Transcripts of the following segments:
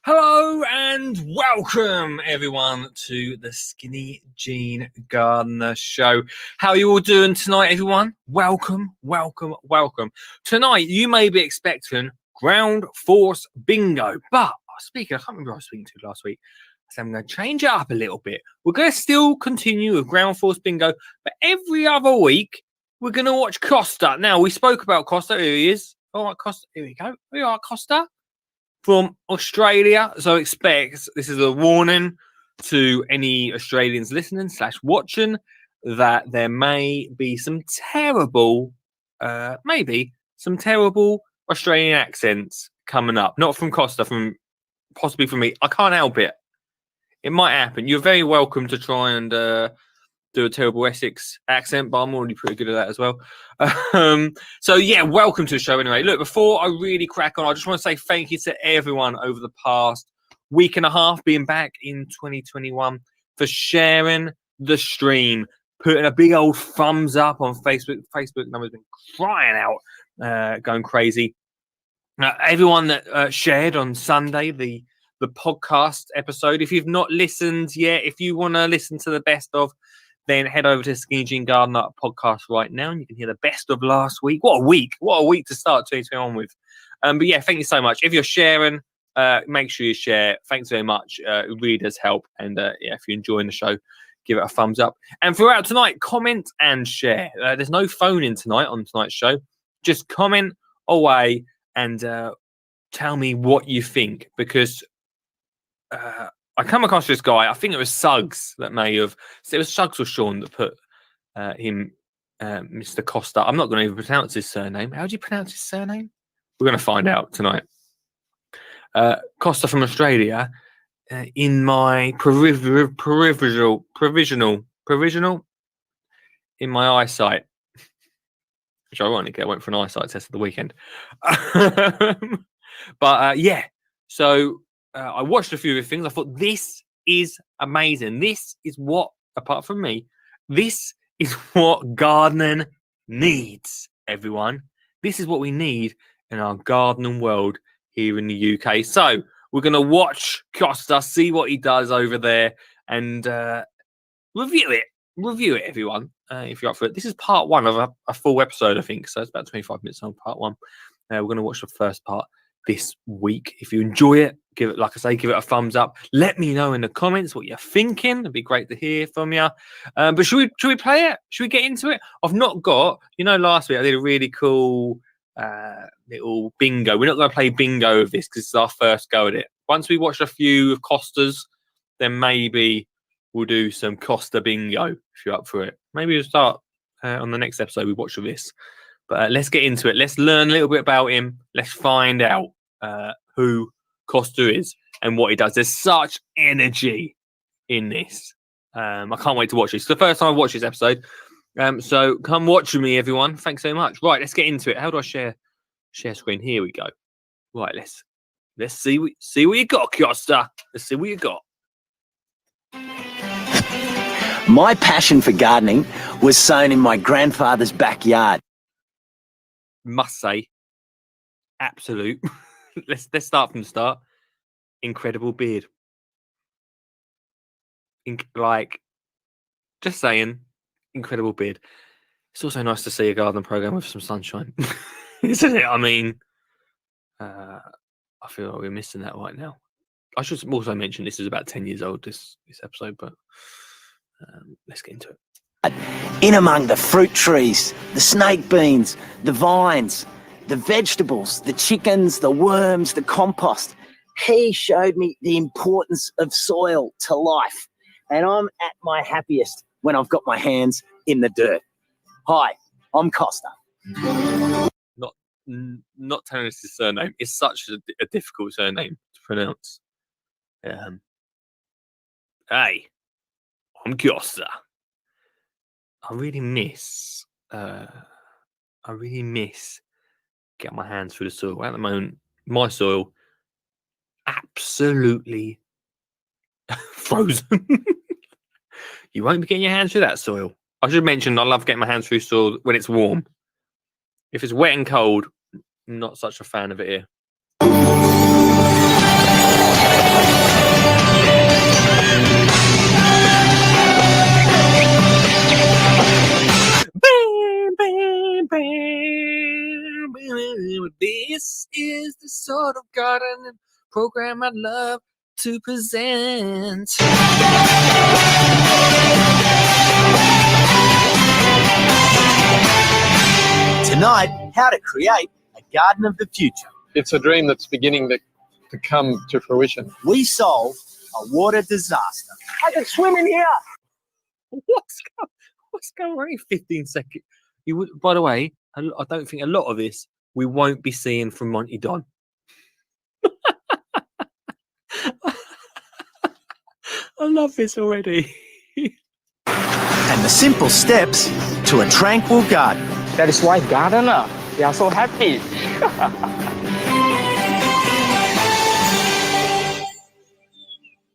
Hello and welcome everyone to the Skinny Jean Gardener Show. How are you all doing tonight, everyone? Welcome. Tonight you may be expecting Ground Force Bingo, but I can't remember who I was speaking to last week. So I'm going to change it up a little bit. We're going to still continue with Ground Force Bingo, but every other week we're going to watch Costa. Now, we spoke about Costa. Here he is. All right, Costa. Here we go. Here you are, Costa. From Australia. So expect, this is a warning to any Australians listening / watching, that there may be some terrible, Australian accents coming up. Not from Costa, possibly from me. I can't help it. It might happen. You're very welcome to try and do a terrible Essex accent, but I'm already pretty good at that as well. So yeah, welcome to the show anyway. Look, before I really crack on, I just want to say thank you to everyone over the past week and a half being back in 2021 for sharing the stream, putting a big old thumbs up on Facebook. Facebook numbers been crying out, going crazy. Everyone that shared on Sunday the podcast episode. If you've not listened yet, if you want to listen to the best of, then head over to Skinny Jean Gardener podcast right now, and you can hear the best of last week. What a week to start 2021 with. But yeah, thank you so much. If you're sharing, make sure you share. Thanks very much. It really does help. And yeah, if you're enjoying the show, give it a thumbs up. And throughout tonight, comment and share. There's no phone in tonight on tonight's show. Just comment away and tell me what you think, because I come across this guy. I think it was Suggs that it was Suggs or Sean that put him, Mr. Costa. I'm not going to even pronounce his surname. How do you pronounce his surname? We're going to find out tonight. Costa from Australia. In my provisional in my eyesight, which ironically I went for an eyesight test at the weekend. But yeah, so. I watched a few of the things. I thought, this is amazing. This is what, apart from me, this is what gardening needs, everyone. This is what we need in our gardening world here in the UK. So we're going to watch Costa, see what he does over there, and review it. Review it, everyone, if you're up for it. This is part one of a full episode, I think. So it's about 25 minutes on part one. We're going to watch the first part this week. If you enjoy it, give it a thumbs up. Let me know in the comments what you're thinking. It'd be great to hear from you. But should we play it? Should we get into it? I've not got, last week I did a really cool little bingo. We're not going to play bingo with this because it's our first go at it. Once we watch a few of Costa's, then maybe we'll do some Costa bingo if you're up for it. Maybe we'll start on the next episode we watch with this. But let's get into it. Let's learn a little bit about him. Let's find out who Costa is and what he does. There's such energy in this. I can't wait to watch this. It's the first time I've watched this episode. So come watch with me, everyone. Thanks so much. Right, let's get into it. How do I share screen? Here we go. Right, let's see what you got, Costa. Let's see what you got. My passion for gardening was sown in my grandfather's backyard. Must say, absolute. Let's start from the start. Incredible beard. Just saying, incredible beard. It's also nice to see a garden program with some sunshine, isn't it? I mean, I feel like we're missing that right now. I should also mention this is about 10 years old, this episode, but let's get into it. In among the fruit trees, the snake beans, the vines, the vegetables, the chickens, the worms, the compost, he showed me the importance of soil to life. And I'm at my happiest when I've got my hands in the dirt. Hi, I'm Costa. Not telling us his surname. It's such a difficult surname to pronounce. Hey, I'm Costa. I really miss getting my hands through the soil. At the moment, my soil absolutely frozen. You won't be getting your hands through that soil. I should mention I love getting my hands through soil when it's warm. If it's wet and cold, I'm not such a fan of it here. is the sort of gardening program I'd love to present. Tonight, how to create a garden of the future. It's a dream that's beginning to come to fruition. We solve a water disaster. I can swim in here. What's going on? Only 15 seconds. You would, by the way, I don't think a lot of this we won't be seeing from Monty Don. I love this already. And the simple steps to a tranquil garden. That is why gardener, they are so happy.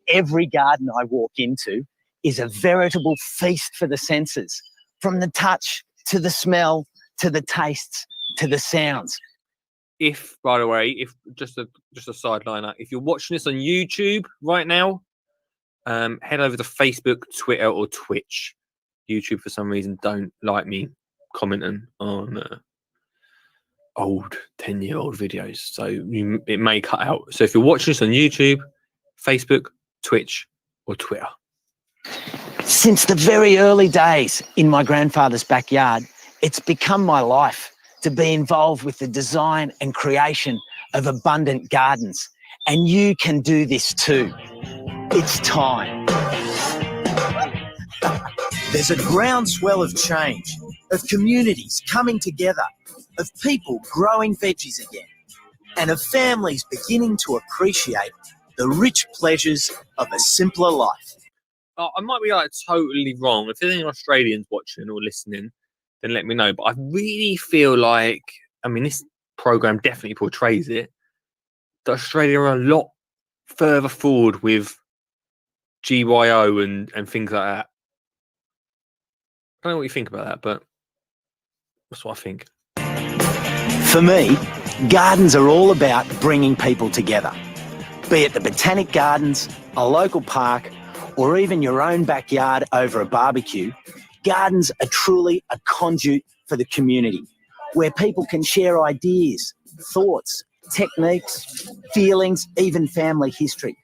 Every garden I walk into is a veritable feast for the senses, from the touch to the smell to the tastes to the sounds. If, by the way, if just a sideliner, if you're watching this on YouTube right now, head over to Facebook, Twitter, or Twitch. YouTube, for some reason, don't like me commenting on old 10-year-old videos, so it may cut out. So if you're watching this on YouTube, Facebook, Twitch, or Twitter. Since the very early days in my grandfather's backyard, it's become my life to be involved with the design and creation of abundant gardens. And you can do this too. It's time. There's a groundswell of change, of communities coming together, of people growing veggies again, and of families beginning to appreciate the rich pleasures of a simpler life. I might be totally wrong. If there's any Australians watching or listening, then let me know. But I really feel like, this program definitely portrays it, that Australia are a lot further forward with GYO and things like that. I don't know what you think about that, but that's what I think. For me, gardens are all about bringing people together. Be it the Botanic Gardens, a local park, or even your own backyard over a barbecue, gardens are truly a conduit for the community, where people can share ideas, thoughts, techniques, feelings, even family history.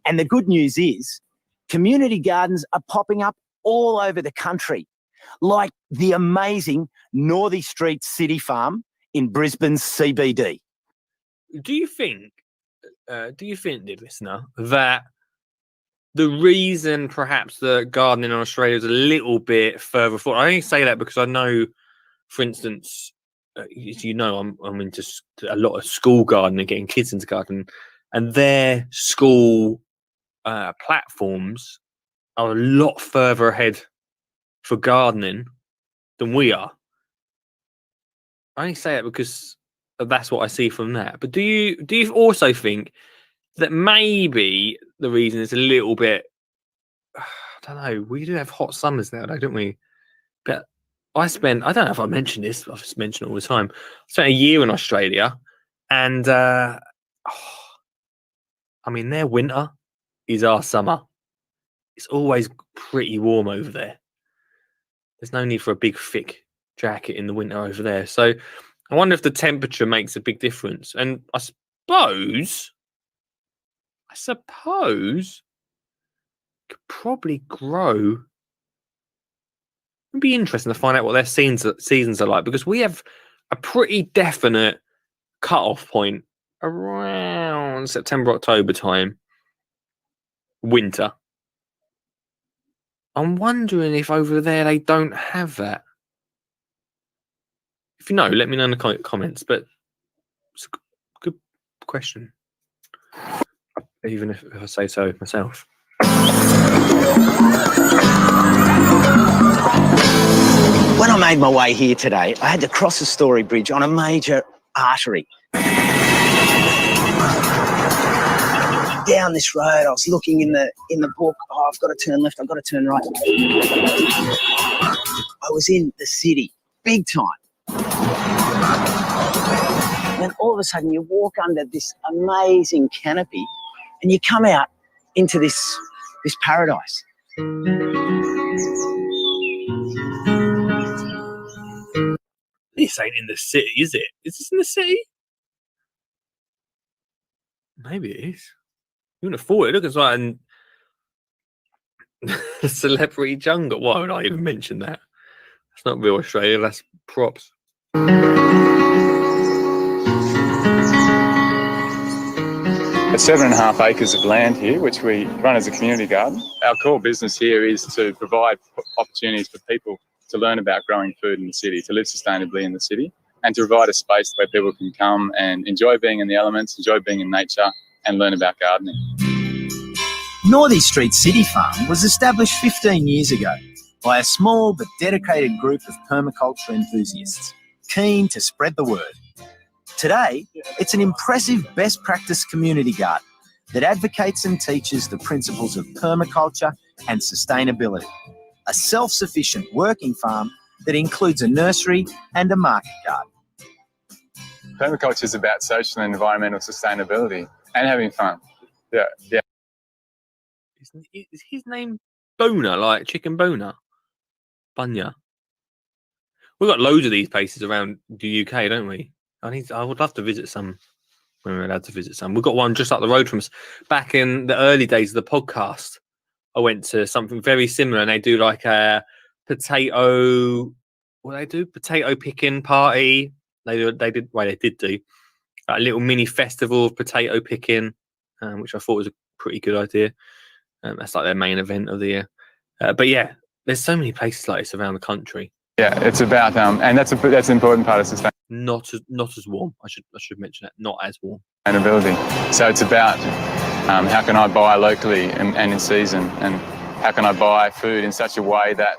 And the good news is, community gardens are popping up all over the country, like the amazing Northey Street City Farm in Brisbane's CBD. Do you think, dear listener, that the reason perhaps the gardening in Australia is a little bit further forward? I only say that because I know, for instance, as you know, I'm into a lot of school gardening, getting kids into gardening, and their school platforms are a lot further ahead for gardening than we are. I only say it because that's what I see from that. But do you also think that maybe the reason is a little bit, I don't know, we do have hot summers now, don't we? But I don't know if I mentioned this, I've just mentioned it all the time. I spent a year in Australia, and their winter is our summer. It's always pretty warm over there. There's no need for a big thick jacket in the winter over there. So I wonder if the temperature makes a big difference. And I suppose could probably grow. It'd be interesting to find out what their seasons are like, because we have a pretty definite cut-off point around September, October time, winter. I'm wondering if over there they don't have that. If you know, let me know in the comments. But it's a good question, even if I say so myself. When I made my way here today, I had to cross a Story Bridge on a major artery. Down this road, I was looking in the book. Oh, I've got to turn left. I've got to turn right. I was in the city, big time. And then all of a sudden, you walk under this amazing canopy, and you come out into this paradise. This ain't in the city, is it? Is this in the city? Maybe it is. You wouldn't have thought it. Look, it's like a celebrity jungle. Why would I even mention that? It's not real Australia. That's props. It's 7.5 acres of land here, which we run as a community garden. Our core business here is to provide opportunities for people to learn about growing food in the city, to live sustainably in the city, and to provide a space where people can come and enjoy being in the elements, enjoy being in nature, and learn about gardening. Northey Street City Farm was established 15 years ago by a small but dedicated group of permaculture enthusiasts keen to spread the word. Today, it's an impressive best practice community garden that advocates and teaches the principles of permaculture and sustainability. A self-sufficient working farm that includes a nursery and a market garden. Permaculture is about social and environmental sustainability and having fun. Yeah. Is his name Boner, like chicken boner? Bunya. We've got loads of these places around the UK, don't we? I would love to visit some when we're allowed to visit some. We've got one just up the road from us. Back in the early days of the podcast, I went to something very similar, and they do like a potato. What they do? Potato picking party. They did do a little mini festival of potato picking, which I thought was a pretty good idea. That's like their main event of the year. But yeah, there's so many places like this around the country. Yeah, it's about and that's an important part of sustainability. Not as warm. I should mention that. Not as warm. So it's about how can I buy locally and in season, and how can I buy food in such a way that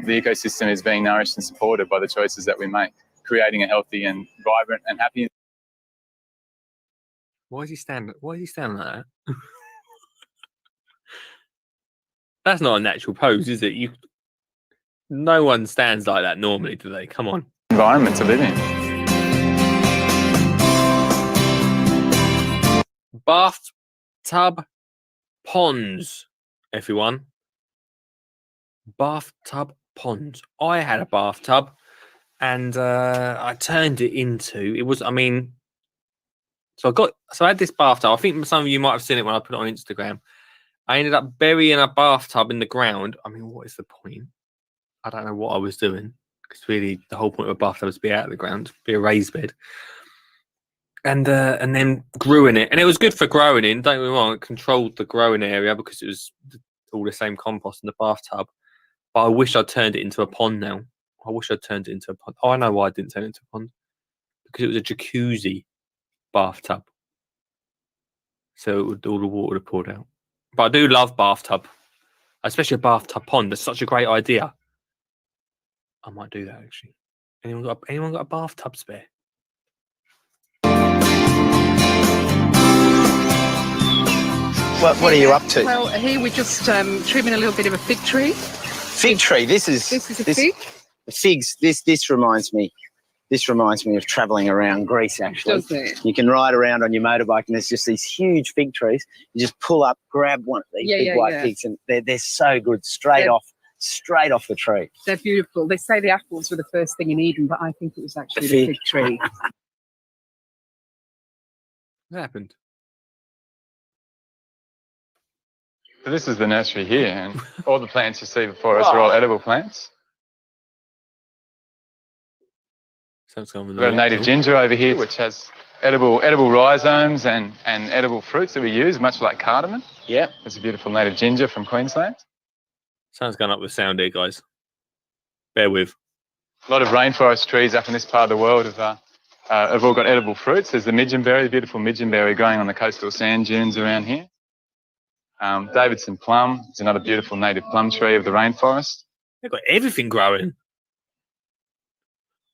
the ecosystem is being nourished and supported by the choices that we make, creating a healthy and vibrant and happy. Why is he standing like that? That's not a natural pose, is it? No one stands like that normally, do they? Come on. Environment to live in. Bathtub ponds, everyone. Bathtub ponds. I had a bathtub, and I turned it into. So I had this bathtub. I think some of you might have seen it when I put it on Instagram. I ended up burying a bathtub in the ground. I mean, what is the point? I don't know what I was doing, because really the whole point of a bathtub is to be out of the ground, be a raised bed. And then grew in it. And it was good for growing in, don't get me wrong. It controlled the growing area because it was all the same compost in the bathtub. But I wish I'd turned it into a pond now. I wish I'd turned it into a pond. Oh, I know why I didn't turn it into a pond. Because it was a jacuzzi bathtub. So all the water would have poured out. But I do love bathtub. Especially a bathtub pond. That's such a great idea. I might do that, actually. Anyone got a bathtub spare? What are you up to? Well, here we're just trimming a little bit of a fig tree. Fig tree. This is a fig. Figs. This reminds me of travelling around Greece. Actually, Does it? You can ride around on your motorbike, and there's just these huge fig trees. You just pull up, grab one of these big white figs, and they're so good, straight off the tree. They're beautiful. They say the apples were the first thing in Eden, but I think it was actually the fig tree. What happened? So this is the nursery here, and all the plants you see before us are all edible plants. We've got a native ginger over here, which has edible rhizomes and edible fruits that we use, much like cardamom. Yeah. It's a beautiful native ginger from Queensland. Sound's gone up with sound here, guys. Bear with. A lot of rainforest trees up in this part of the world have all got edible fruits. There's the midgeonberry, the beautiful midgeonberry growing on the coastal sand dunes around here. Davidson plum is another beautiful native plum tree of the rainforest. They've got everything growing.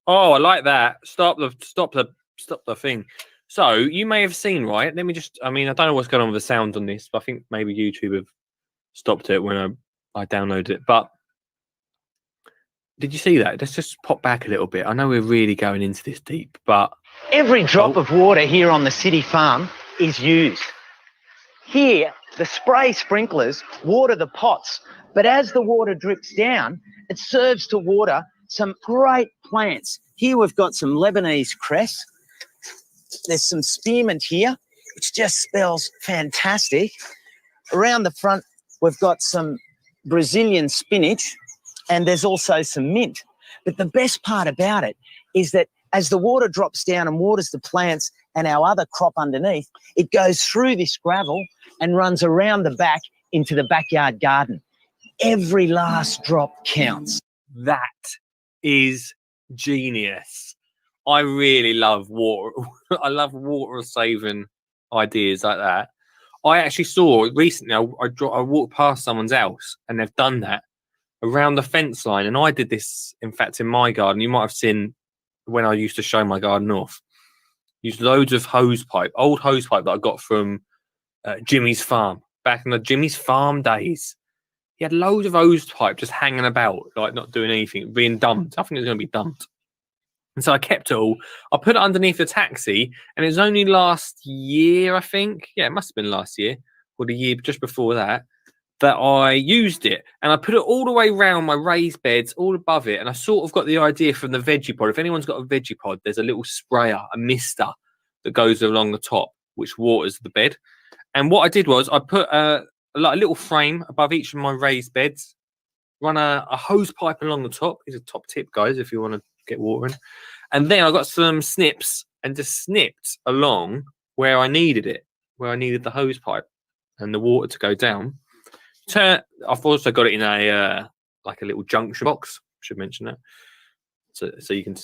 Oh, I like that. Stop the thing. So you may have seen, right? Let me I don't know what's going on with the sound on this, but I think maybe YouTube have stopped it when I downloaded it. But did you see that? Let's just pop back a little bit. I know we're really going into this deep, but Every drop of water here on the city farm is used. Here, the spray sprinklers water the pots, but as the water drips down, it serves to water some great plants. Here we've got some Lebanese cress. There's some spearmint here. which just smells fantastic. Around the front, we've got some Brazilian spinach, and there's also some mint. But the best part about it is that as the water drops down and waters the plants and our other crop underneath, it goes through this gravel and runs around the back into the backyard garden. Every last drop counts. That is genius. I really love water. I love water saving ideas like that. I actually saw recently, I walked past someone's house and they've done that around the fence line. And I did this, in fact, in my garden. You might have seen when I used to show my garden off. Used loads of hose pipe, old hose pipe that I got from Jimmy's farm back in the Jimmy's farm days. He had loads of hose pipe just hanging about, like not doing anything, being dumped. I think it was going to be dumped. And so I kept it all. I put it underneath the taxi, and it was only last year, I think. Yeah, it must have been last year, or the year just before that, that I used it. And I put it all the way around my raised beds, all above it. And I sort of got the idea from the veggie pod. If anyone's got a veggie pod, there's a little sprayer, a mister that goes along the top, which waters the bed. And what I did was I put a little frame above each of my raised beds, run a hose pipe along the top. Here's a top tip, guys, if you want to get water in. And then I got some snips and just snipped along where I needed it, where I needed the hose pipe and the water to go down. I've also got it in a like a little junction box. Should mention that, so you can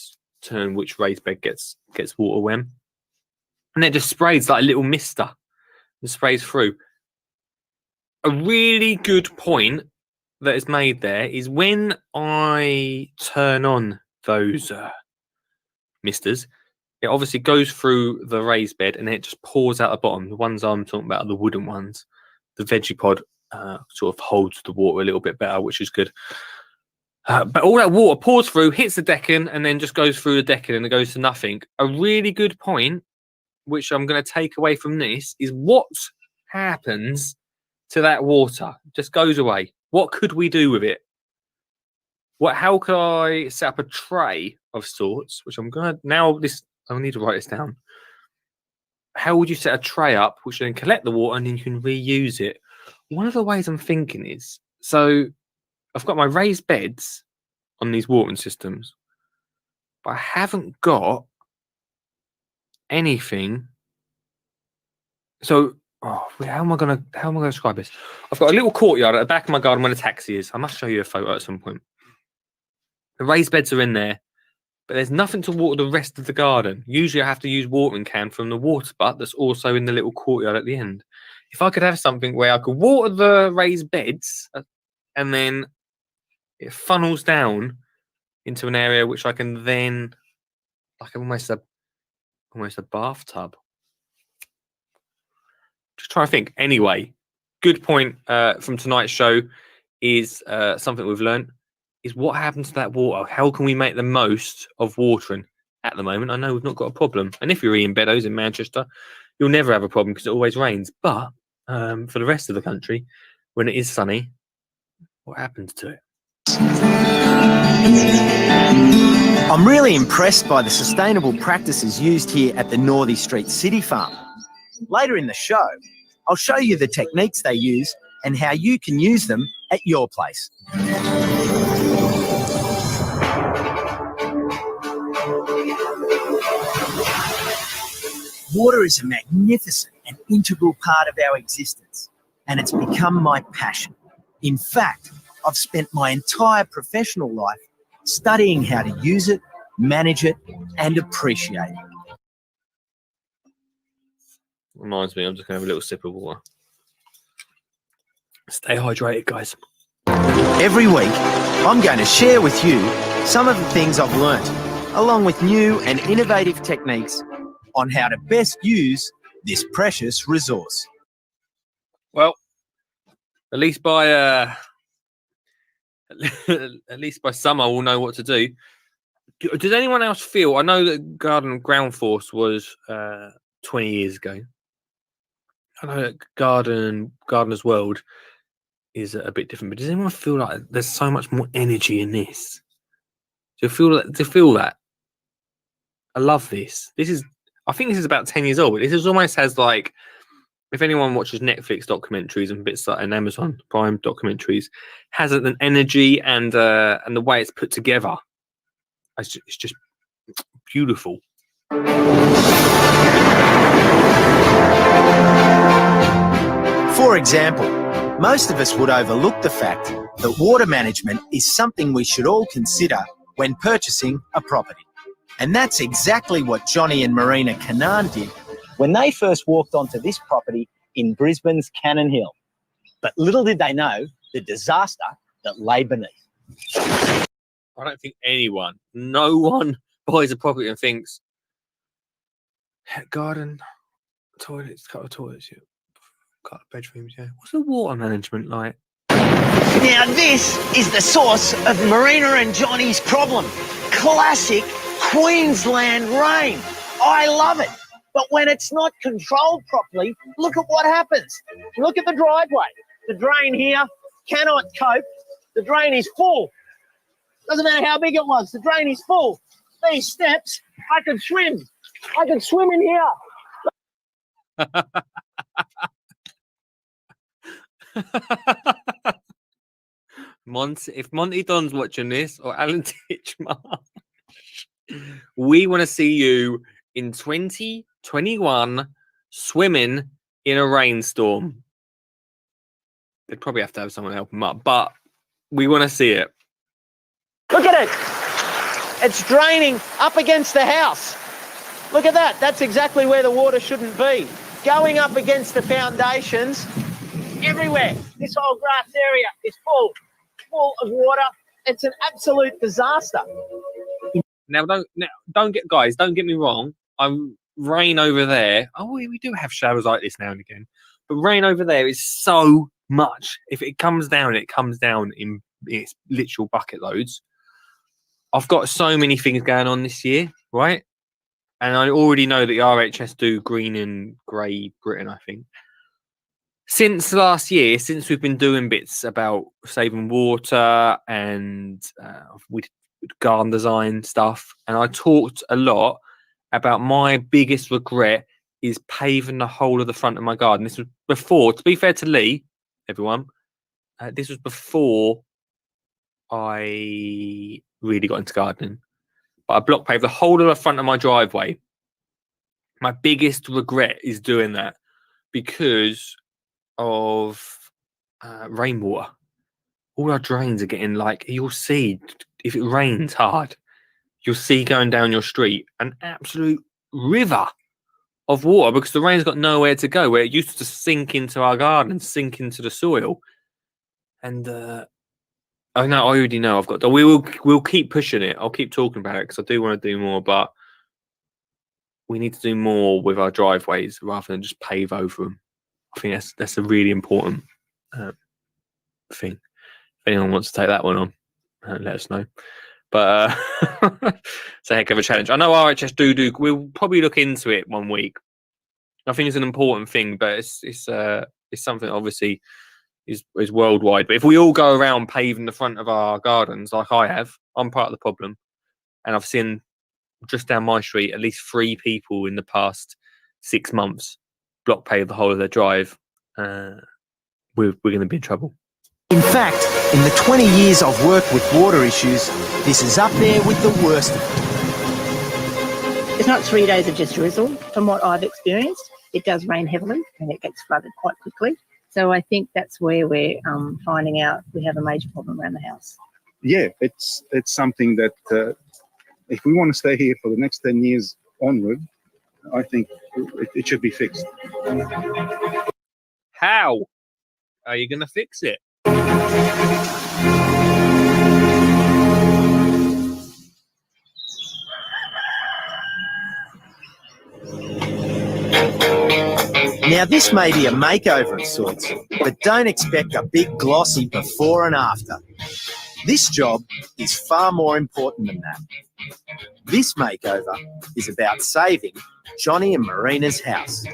turn which raised bed gets water when, and it just sprays like a little mister and sprays through. A really good point that is made there is when I turn on those misters, it obviously goes through the raised bed and then it just pours out the bottom. The ones I'm talking about are the wooden ones. The veggie pod sort of holds the water a little bit better, which is good. But all that water pours through, hits the decking, and then just goes through the decking and it goes to nothing. A really good point, which I'm going to take away from this, is what happens to that water? It just goes away. What could we do with it? How could I set up a tray of sorts, which I'm going to now, I need to write this down. How would you set a tray up which then collect the water and then you can reuse it? One of the ways I'm thinking is, so I've got my raised beds on these watering systems, but I haven't got anything. So, how am I gonna describe this? I've got a little courtyard at the back of my garden where the taxi is. I must show you a photo at some point. The raised beds are in there, but there's nothing to water the rest of the garden. Usually I have to use watering can from the water butt that's also in the little courtyard at the end. If I could have something where I could water the raised beds and then it funnels down into an area which I can then, like almost a bathtub. Just trying to think. Anyway, good point from tonight's show is something we've learned is what happens to that water. How can we make the most of watering? At the moment, I know we've not got a problem. And if you're Ian Beddoes in Manchester, you'll never have a problem because it always rains. But for the rest of the country, when it is sunny, what happens to it? I'm really impressed by the sustainable practices used here at the Northey Street City Farm. Later in the show, I'll show you the techniques they use and how you can use them at your place. Water is a magnificent and integral part of our existence, and it's become my passion. In fact, I've spent my entire professional life studying how to use it, manage it, and appreciate it. Reminds me, I'm just going to have a little sip of water. Stay hydrated, guys. Every week, I'm going to share with you some of the things I've learnt, along with new and innovative techniques on how to best use this precious resource. Well, at least by summer, we'll know what to do. Does anyone else feel? I know that Ground Force was 20 years ago. I know that Gardener's World is a bit different, but does anyone feel like there's so much more energy in this? Do you feel that? I love this. This is I think this is about 10 years old, but this is almost has like, if anyone watches Netflix documentaries and bits like and Amazon Prime documentaries, has an energy and the way it's put together. It's just beautiful. For example, most of us would overlook the fact that water management is something we should all consider when purchasing a property. And that's exactly what Johnny and Marina Canaan did when they first walked onto this property in Brisbane's Cannon Hill. But little did they know the disaster that lay beneath. I don't think no one buys a property and thinks, garden, toilets, couple of toilets, yeah. Couple of bedrooms, yeah. What's the water management like? Now this is the source of Marina and Johnny's problem. Classic Queensland rain. I love it. But when it's not controlled properly, look at what happens. Look at the driveway. The drain here cannot cope. The drain is full. Doesn't matter how big it was. The drain is full. These steps, I could swim. I could swim in here. If Monty Don's watching this, or Alan Titchmarsh, we want to see you in 2021 swimming in a rainstorm. They'd probably have to have someone help them up, but we want to see it. Look at it. It's draining up against the house. Look at that. That's exactly where the water shouldn't be. Going up against the foundations everywhere. This whole grass area is full of water. It's an absolute disaster. Now, don't get me wrong. Rain over there. Oh, we do have showers like this now and again, but rain over there is so much. If it comes down, it comes down in its literal bucket loads. I've got so many things going on this year, right? And I already know that the RHS do green and grey Britain, I think. Since last year, since we've been doing bits about saving water and with garden design stuff, and I talked a lot about my biggest regret is paving the whole of the front of my garden. This was before, to be fair to Lee, everyone, this was before I really got into gardening. But I block paved the whole of the front of my driveway. My biggest regret is doing that because of rainwater. All our drains are getting you'll see if it rains hard, you'll see going down your street an absolute river of water because the rain's got nowhere to go, where it used to sink into our garden, sink into the soil. And I already know I've got. We'll keep pushing it. I'll keep talking about it because I do want to do more, but we need to do more with our driveways rather than just pave over them. I think that's a really important thing. If anyone wants to take that one on, let us know. But it's a heck of a challenge. I know RHS do. We'll probably look into it one week. I think it's an important thing, but it's something obviously is worldwide. But if we all go around paving the front of our gardens like I have, I'm part of the problem. And I've seen just down my street at least 3 people in the past 6 months block pave the whole of their drive. We're going to be in trouble. In fact, in the 20 years I've worked with water issues, this is up there with the worst of them. It's not 3 days of just drizzle. From what I've experienced, it does rain heavily and it gets flooded quite quickly. So I think that's where we're finding out we have a major problem around the house. Yeah, it's something that if we want to stay here for the next 10 years onward, I think it should be fixed. How are you going to fix it? Now, this may be a makeover of sorts, but don't expect a big glossy before and after. This job is far more important than that. This makeover is about saving Johnny and Marina's house.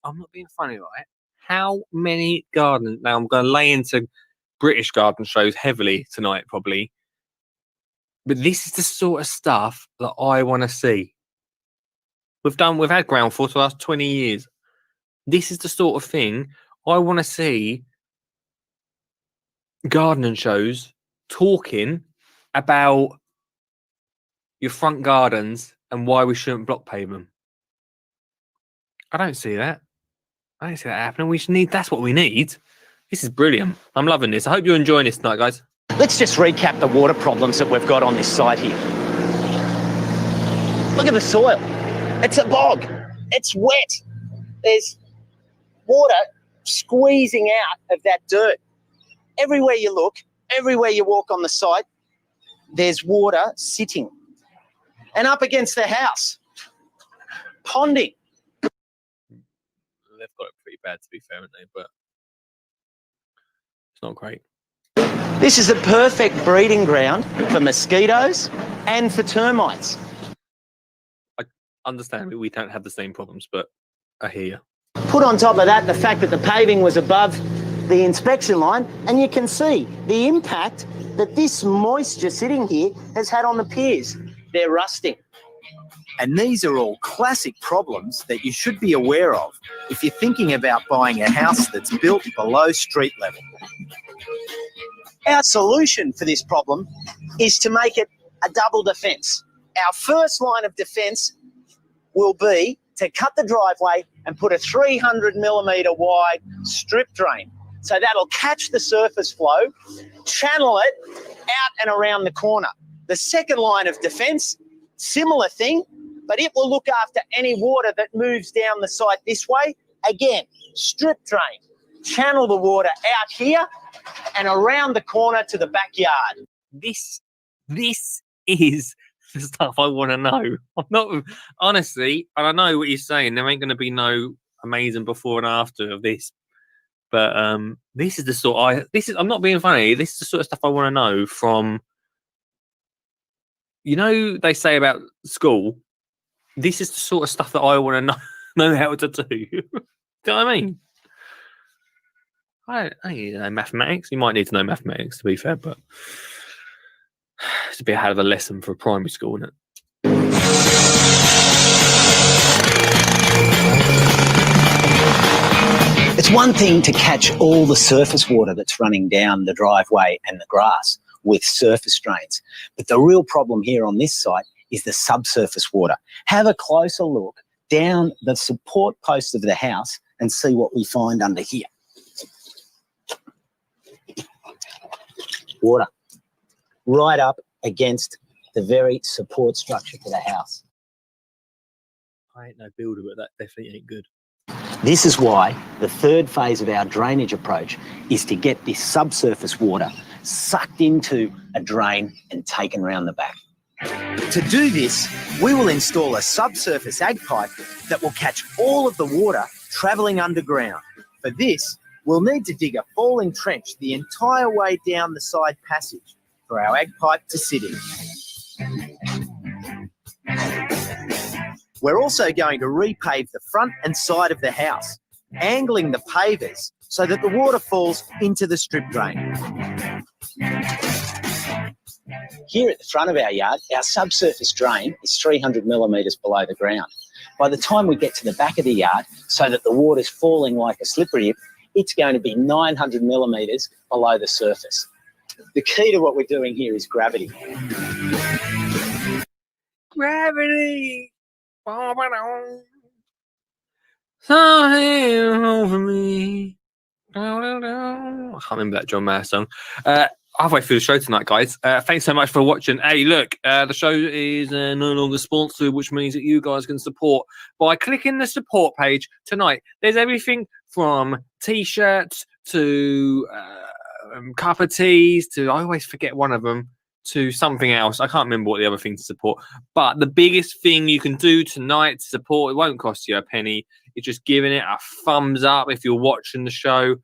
I'm not being funny, right? How many gardens... Now, I'm going to lay into British garden shows heavily tonight, probably. But this is the sort of stuff that I want to see. We've had ground for the last 20 years. This is the sort of thing I want to see gardening shows talking about your front gardens and why we shouldn't block pave them. I don't see that. I don't see that happening. That's what we need. This is brilliant. I'm loving this. I hope you're enjoying this tonight, guys. Let's just recap the water problems that we've got on this site here. Look at the soil. It's a bog. It's wet. There's water squeezing out of that dirt. Everywhere you look, everywhere you walk on the site, there's water sitting. And up against the house, ponding. They've got it pretty bad, to be fair, haven't they? But it's not great. This is a perfect breeding ground for mosquitoes and for termites. I understand we don't have the same problems, but I hear you. Put on top of that the fact that the paving was above the inspection line, and you can see the impact that this moisture sitting here has had on the piers. They're rusting. And these are all classic problems that you should be aware of if you're thinking about buying a house that's built below street level. Our solution for this problem is to make it a double defence. Our first line of defence will be to cut the driveway and put a 300mm wide strip drain. So that'll catch the surface flow, channel it out and around the corner. The second line of defence, similar thing, but it will look after any water that moves down the site this way. Again, strip drain, channel the water out here and around the corner to the backyard. This is the stuff I want to know. I'm not, honestly, and I know what you're saying, there ain't going to be no amazing before and after of this. But this is the sort I'm not being funny, this is the sort of stuff I want to know from, you know, they say about school, this is the sort of stuff that I want to know how to do. Do you know what I mean? I need to know mathematics. You might need to know mathematics, to be fair, but it's a bit hell of a lesson for a primary school, isn't it? It's one thing to catch all the surface water that's running down the driveway and the grass with surface drains, but the real problem here on this site is the subsurface water. Have a closer look down the support posts of the house and see what we find under here. Water right up against the very support structure to the house. I ain't no builder, but that definitely ain't good. This is why the third phase of our drainage approach is to get this subsurface water sucked into a drain and taken round the back. To do this, we will install a subsurface ag pipe that will catch all of the water travelling underground. For this, we'll need to dig a falling trench the entire way down the side passage for our ag pipe to sit in. We're also going to repave the front and side of the house, angling the pavers so that the water falls into the strip drain. Here at the front of our yard, our subsurface drain is 300mm below the ground. By the time we get to the back of the yard, so that the water's falling like a slippery hip, it's going to be 900mm below the surface. The key to what we're doing here is gravity. Gravity! Something over me. I can't remember that John Mayer song. Halfway through the show tonight, guys. Thanks so much for watching. Hey, look, the show is no longer sponsored, which means that you guys can support by clicking the support page tonight. There's everything from t-shirts to cup of teas to, I always forget one of them, to something else. I can't remember what the other thing to support. But the biggest thing you can do tonight to support, it won't cost you a penny. You're just giving it a thumbs up if you're watching the show,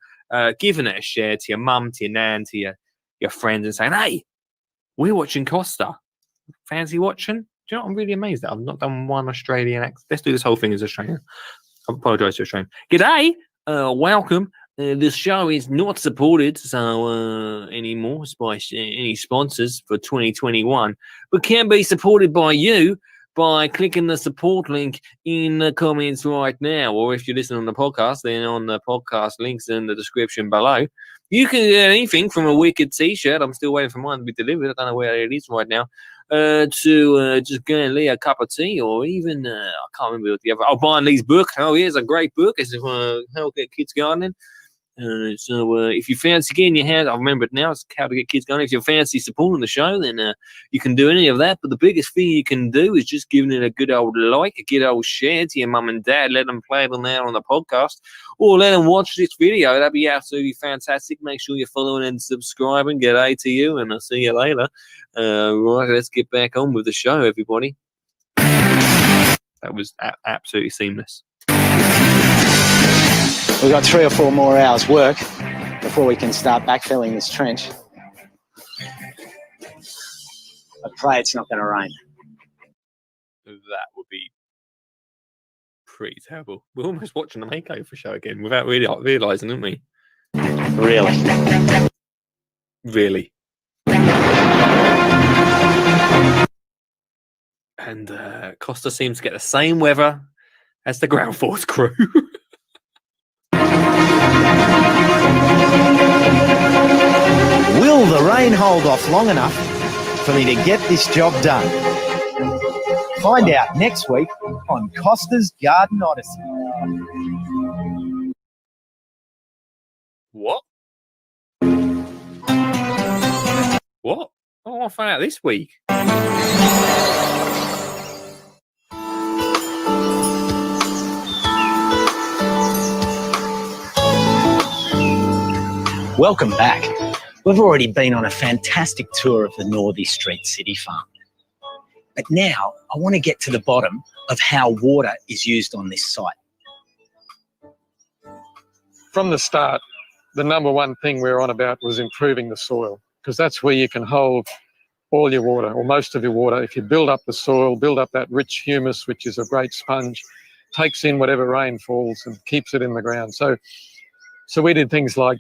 giving it a share to your mum, to your nan, to your friends, and saying, hey, we're watching Costa. Fancy watching? Do you know what I'm really amazed at? I've not done one Australian accent. Let's do this whole thing as Australian. I apologise to Australian. G'day, welcome. This show is not supported anymore by any sponsors for 2021, but can be supported by you by clicking the support link in the comments right now. Or if you're listening on the podcast, then on the podcast links in the description below. You can get anything from a wicked t-shirt. I'm still waiting for mine to be delivered. I don't know where it is right now. To just go and leave a cup of tea, or even I can't remember what the other. Buying Lee's book. Oh, here's a great book. It's How to Get Kids Gardening. If you fancy getting your hands, I remember it now. It's How to Get Kids Gardening. If you fancy supporting the show, then you can do any of that. But the biggest thing you can do is just giving it a good old like, a good old share to your mum and dad. Let them play it on there on the podcast, or let them watch this video. That'd be absolutely fantastic. Make sure you're following and subscribing. Get A to you, and I'll see you later. Right, let's get back on with the show, everybody. That was absolutely seamless. We've got 3 or 4 more hours work before we can start backfilling this trench. I pray it's not going to rain. That would be pretty terrible. We're almost watching the makeover show again without really realising, aren't we? Really? Really. And Costa seems to get the same weather as the ground force crew. Will the rain hold off long enough for me to get this job done? Find out next week on Costa's Garden Odyssey. What? What? Oh, I'll find out this week. Welcome back. We've already been on a fantastic tour of the Northey Street City Farm. But now I want to get to the bottom of how water is used on this site. From the start, the number one thing we were on about was improving the soil, because that's where you can hold all your water, or most of your water. If you build up the soil, build up that rich humus, which is a great sponge, takes in whatever rain falls and keeps it in the ground. So we did things like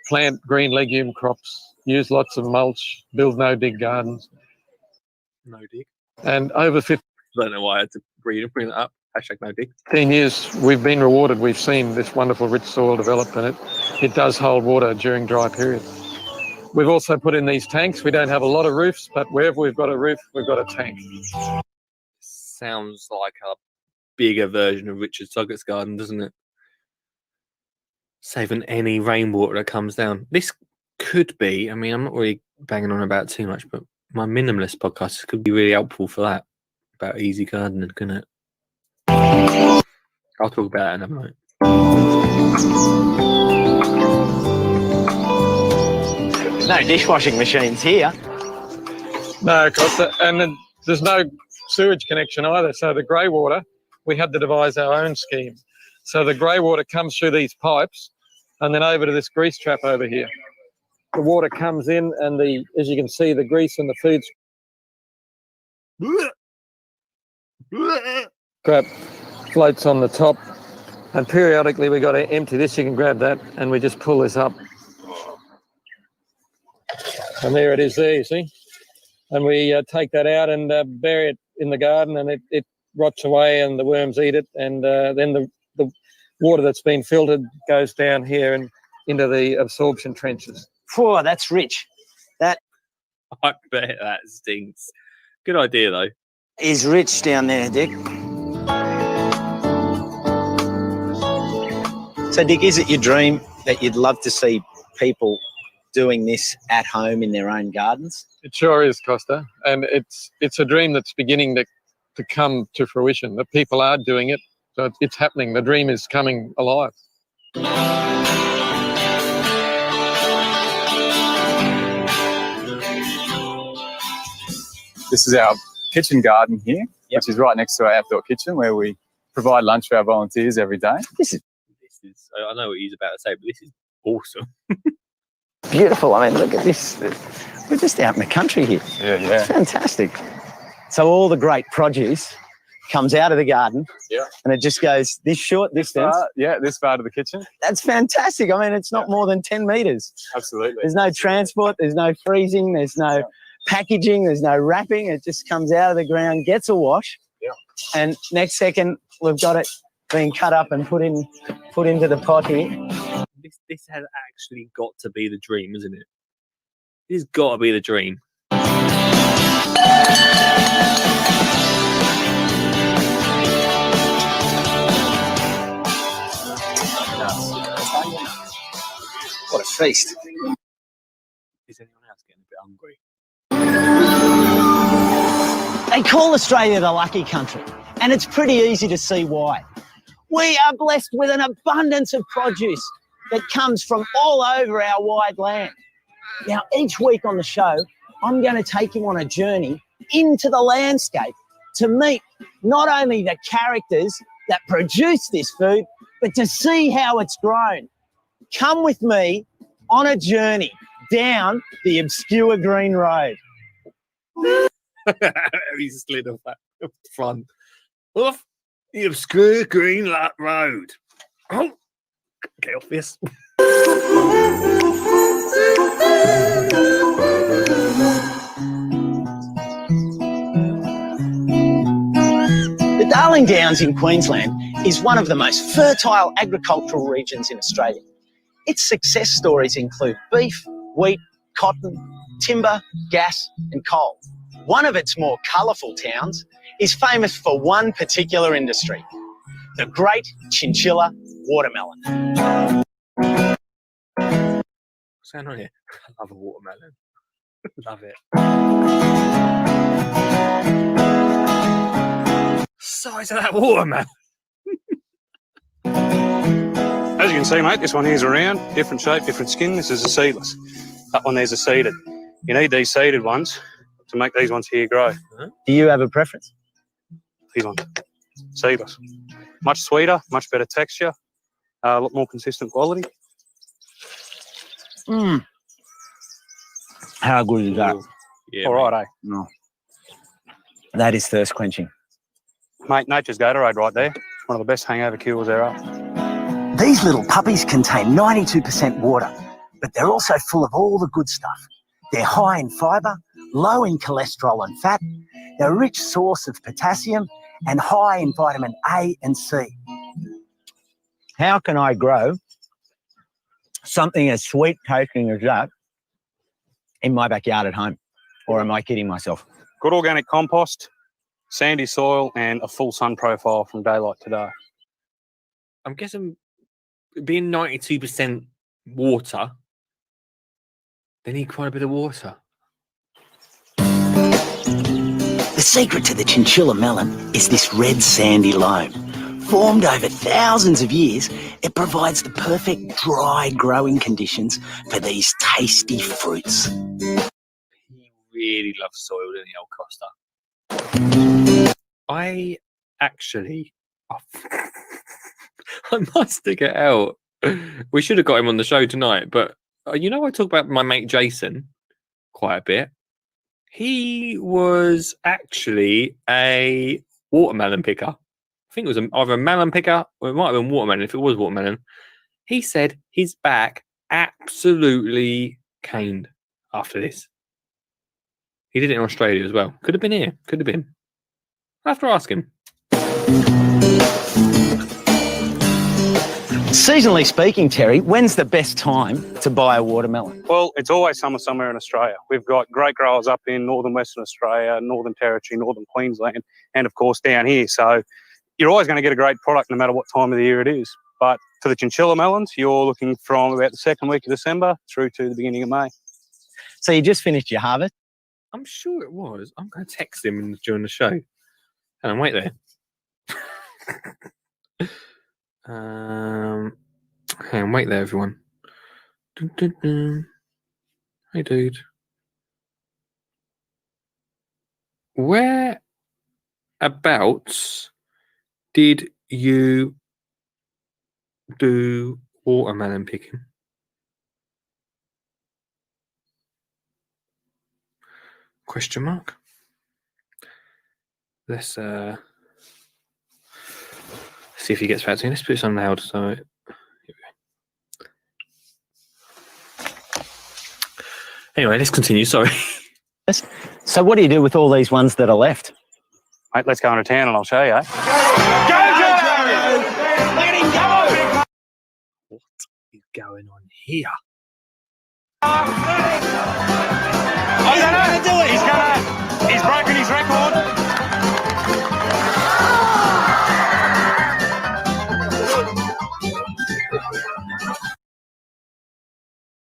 plant green legume crops, use lots of mulch, build no-dig gardens. No-dig? And over 15 I don't know why I had to bring it up. Hashtag no-dig. years, we've been rewarded. We've seen this wonderful rich soil develop, and it does hold water during dry periods. We've also put in these tanks. We don't have a lot of roofs, but wherever we've got a roof, we've got a tank. Sounds like a bigger version of Richard Tuggett's garden, doesn't it? Saving any rainwater that comes down. This could be, I mean, I'm not really banging on about too much, but my minimalist podcast could be really helpful for that, about easy gardening, couldn't it? I'll talk about it another night. No dishwashing machines here. No, Costa, and there's no sewage connection either. So the grey water, we had to devise our own scheme. So the grey water comes through these pipes and then over to this grease trap over here. The water comes in and as you can see, the grease and the food crap floats on the top. And periodically we got to empty this. You can grab that and we just pull this up. And there it is there, you see. And we take that out and bury it in the garden, and it rots away and the worms eat it. And then the water that's been filtered goes down here and into the absorption trenches. Whoa, that's rich. That I bet that stinks. Good idea, though. is rich down there, Dick. So, Dick, is it your dream that you'd love to see people doing this at home in their own gardens? It sure is, Costa. And it's a dream that's beginning to come to fruition, that people are doing it. So it's happening. The dream is coming alive. This is our kitchen garden here, which is right next to our outdoor kitchen, where we provide lunch for our volunteers every day. This is. I know what he's about to say, but this is awesome. Beautiful. I mean, look at this. We're just out in the country here. Yeah. It's fantastic. So all the great produce comes out of the garden, and it just goes this short distance. This far to the kitchen. That's fantastic. I mean, it's not more than 10 metres. Absolutely. There's no transport, there's no freezing, there's no packaging, there's no wrapping. It just comes out of the ground, gets a wash, And next second, we've got it being cut up and put into the pot here. This has actually got to be the dream, isn't it? This has got to be the dream. What a feast. Is anyone else getting a bit hungry? They call Australia the lucky country, and it's pretty easy to see why. We are blessed with an abundance of produce that comes from all over our wide land. Now, each week on the show, I'm going to take you on a journey into the landscape to meet not only the characters that produce this food, but to see how it's grown. Come with me on a journey down the obscure green road. He slid off that front. Off the obscure green road. Oh, get off this. The Darling Downs in Queensland is one of the most fertile agricultural regions in Australia. Its success stories include beef, wheat, cotton, timber, gas and coal. One of its more colourful towns is famous for one particular industry, the great chinchilla watermelon. What's going on here? I love a watermelon. Love it. Size of that watermelon. As you can see, mate, this one here's a round, different shape, different skin. This is a seedless. That one there's a seeded. You need these seeded ones to make these ones here grow. Do you have a preference? These ones, seedless. Much sweeter, much better texture, a lot more consistent quality. How good is that? Yeah, all right, eh? No. That is thirst quenching. Mate, nature's Gatorade right there. One of the best hangover cures there are. These little puppies contain 92% water, but they're also full of all the good stuff. They're high in fibre, low in cholesterol and fat, they're a rich source of potassium and high in vitamin A and C. How can I grow something as sweet tasting as that in my backyard at home? Or am I kidding myself? Good organic compost, sandy soil and a full sun profile from daylight to dark. I'm guessing being 92% water, they need quite a bit of water. The secret to the chinchilla melon is this red sandy loam. Formed over thousands of years, it provides the perfect dry growing conditions for these tasty fruits. He really loves soil, doesn't he, old Costa? I actually... I must stick it out. We should have got him on the show tonight, but you know, I talk about my mate Jason quite a bit. He was actually a watermelon picker. I think it was either a melon picker or it might have been watermelon. If it was watermelon, he said his back absolutely caned after this. He did it in Australia as well. Could have been here. Could have been. I'll have to ask him. Seasonally speaking, Terry, when's the best time to buy a watermelon? Well, it's always summer somewhere in Australia. We've got great growers up in northern Western Australia, Northern Territory, Northern Queensland, and of course down here. So you're always going to get a great product no matter what time of the year it is. But for the chinchilla melons, you're looking from about the second week of December through to the beginning of May. So you just finished your harvest? I'm sure it was. I'm going to text him during the show. Hang on, wait there. Hang on, wait there, everyone. Dun, dun, dun. Hey, dude. Whereabouts did you do watermelon picking? Question mark. Let's see if he gets back to me. Let's put this on loud. So here we go. Anyway, let's continue. Sorry. So what do you do with all these ones that are left? Mate, let's go into town and I'll show you. What is going on here? He's going to do it. He's broken his record.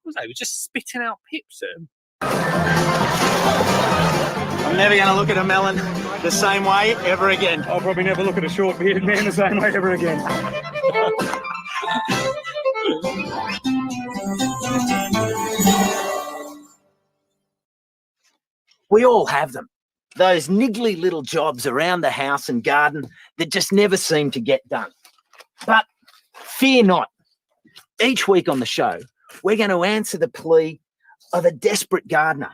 What was that? He was just spitting out pips at him. I'm never going to look at a melon the same way ever again. I'll probably never look at a short bearded man the same way ever again. We all have them. Those niggly little jobs around the house and garden that just never seem to get done. But fear not. Each week on the show, we're going to answer the plea of a desperate gardener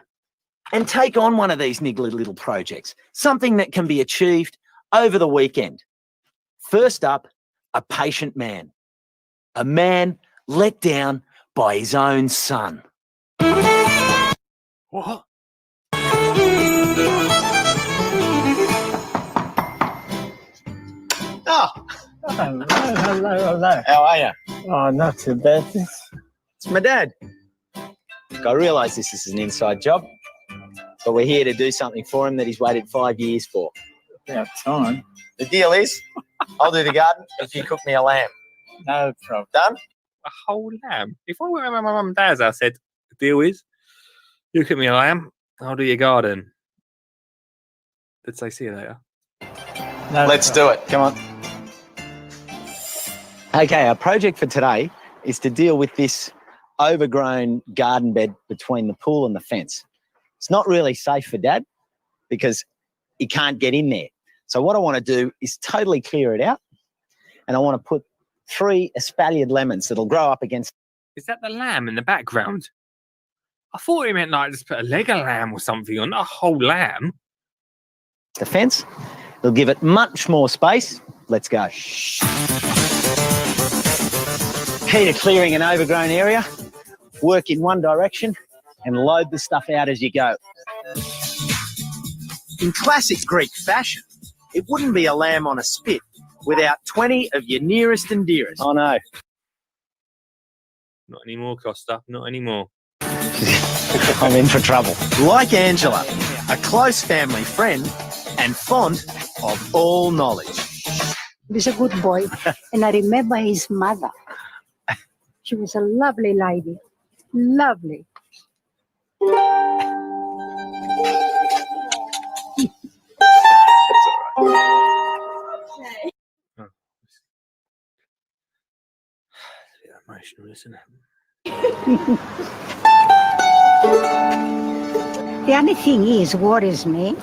and take on one of these niggly little projects, something that can be achieved over the weekend. First up, a patient man. A man let down by his own son. What? Oh, Hello. how are you? Oh, not too bad. It's my dad. Look, I realise this is an inside job, but we're here to do something for him that he's waited 5 years for. About time. The deal is, I'll do the garden if you cook me a lamb. No problem. Done? A whole lamb? If I went around my mum and dad's house, I said, the deal is, you cook me a lamb, I'll do your garden. Did they see you later? No Let's do it. Come on. Okay, our project for today is to deal with this overgrown garden bed between the pool and the fence. It's not really safe for Dad because he can't get in there. So what I want to do is totally clear it out, and I want to put 3 espaliered lemons that'll grow up against. Is that the lamb in the background? I thought he meant like just put a leg of lamb or something on, not a whole lamb. The fence. It'll give it much more space. Let's go. Key to clearing an overgrown area, work in one direction and load the stuff out as you go. In classic Greek fashion, it wouldn't be a lamb on a spit without 20 of your nearest and dearest. Oh no. Not anymore, Costa, not anymore. I'm in for trouble. Like Angela, a close family friend and fond of all knowledge. He's a good boy, and I remember his mother. She was a lovely lady, lovely. Emotional, isn't it? The only thing is, worries me.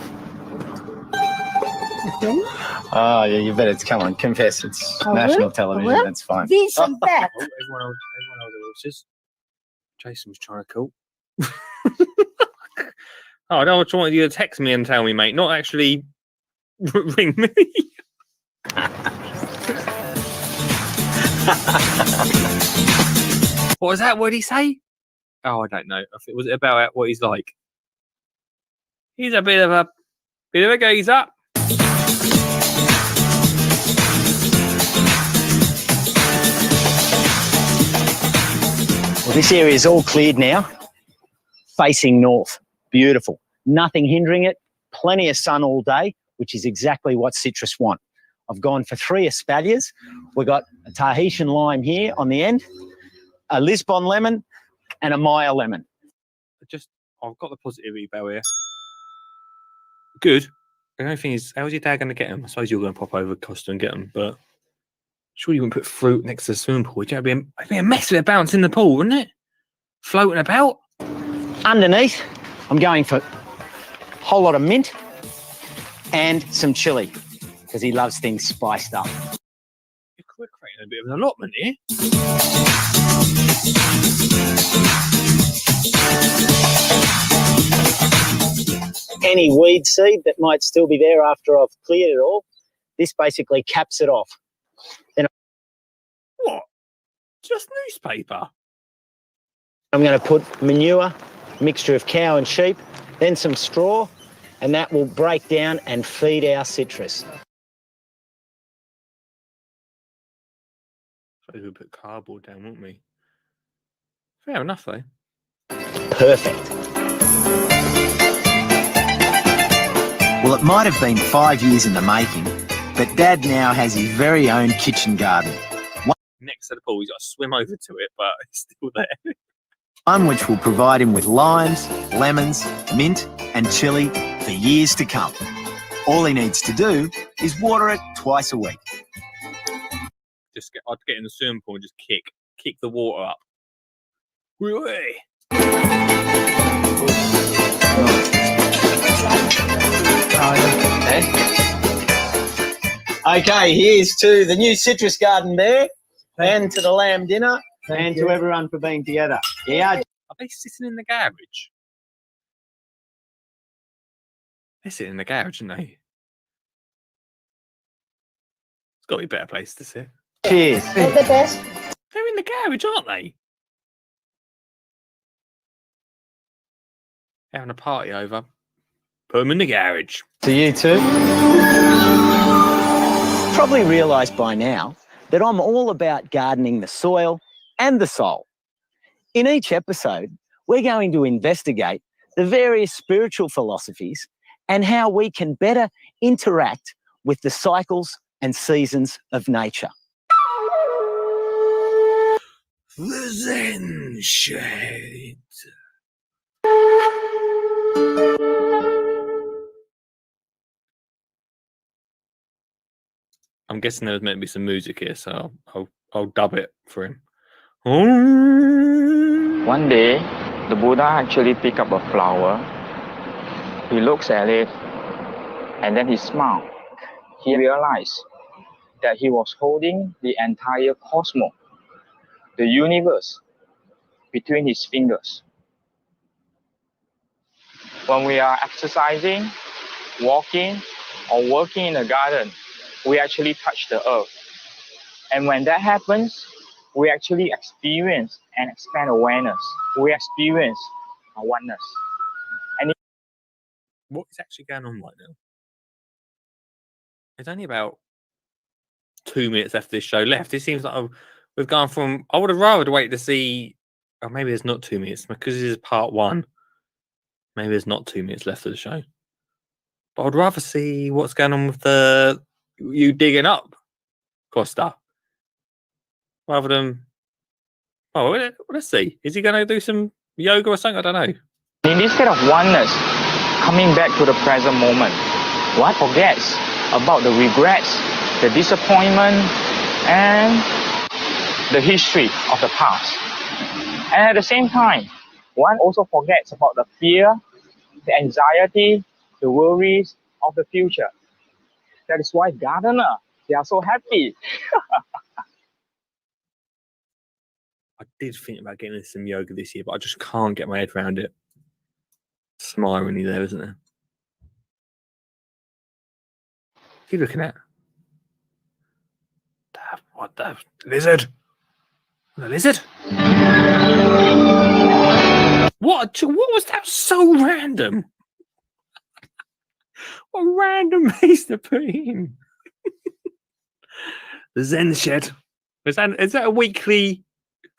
Okay. Oh, yeah, you better come on, confess. It's I national will. television, I will. that's fine. This and that. Oh, everyone else is. Jason was trying to call. Oh, I just wanted you to text me and tell me, mate, not actually ring me. What was that? What did he say? Oh, I don't know. Was it about what he's like? He's a bit of a geezer. Well, this area is all cleared now, facing north. Beautiful. Nothing hindering it. Plenty of sun all day, which is exactly what citrus want. I've gone for 3 espaliers. We've got a Tahitian lime here on the end, a Lisbon lemon, and a Maya lemon. I've got the positivity bow here. Good. The only thing is, how's your dad going to get them? I suppose you're going to pop over Costa and get them, but surely you wouldn't put fruit next to the swimming pool. It'd be a mess with it bouncing in the pool, wouldn't it? Floating about. Underneath, I'm going for a whole lot of mint and some chili because he loves things spiced up. You're creating a bit of an allotment here. Any weed seed that might still be there after I've cleared it all, this basically caps it off. What? Just newspaper? I'm going to put manure, mixture of cow and sheep, then some straw, and that will break down and feed our citrus. We would put cardboard down, wouldn't we? Fair enough, though. Perfect. Well, it might have been 5 years in the making, but Dad now has his very own kitchen garden. Next to the pool, he's got to swim over to it, but it's still there. One which will provide him with limes, lemons, mint and chilli for years to come. All he needs to do is water it twice a week. I'd get in the swimming pool and just kick the water up. Whee! Okay, here's to the new citrus garden there, and to the lamb dinner, and to everyone for being together. Yeah. Are they sitting in the garage? They're sitting in the garage, aren't they? It's got to be a better place to sit. Cheers. All the best. They're in the garage, aren't they? Having a party over. Put them in the garage. To you too. Probably realised by now that I'm all about gardening the soil and the soul. In each episode, we're going to investigate the various spiritual philosophies and how we can better interact with the cycles and seasons of nature. The Zen Shed. I'm guessing there was meant to be some music here, so I'll dub it for him. One day, the Buddha actually picked up a flower. He looks at it, and then he smiled. He realized that he was holding the entire cosmos, the universe, between his fingers. When we are exercising, walking, or working in the garden, we actually touch the earth. And when that happens, we actually experience and expand awareness. We experience a oneness. And what is actually going on right now? There's only about 2 minutes after this show left. It seems like we've gone from. I would have rather wait to see. Or maybe there's not 2 minutes because this is part one. Maybe there's not 2 minutes left of the show. But I'd rather see what's going on with you digging up Costa. Rather than, let's see. Is he going to do some yoga or something? I don't know. in this state of oneness, coming back to the present moment, one forgets about the regrets, the disappointment, and the history of the past. And at the same time, one also forgets about the fear, the anxiety, the worries of the future. That is why gardeners, they are so happy. I did think about getting into some yoga this year, but I just can't get my head around it. Some irony there, isn't there? What are you looking at? What the lizard? The lizard? What was that? So random. What random place to put in? The Zen Shed. Is that a weekly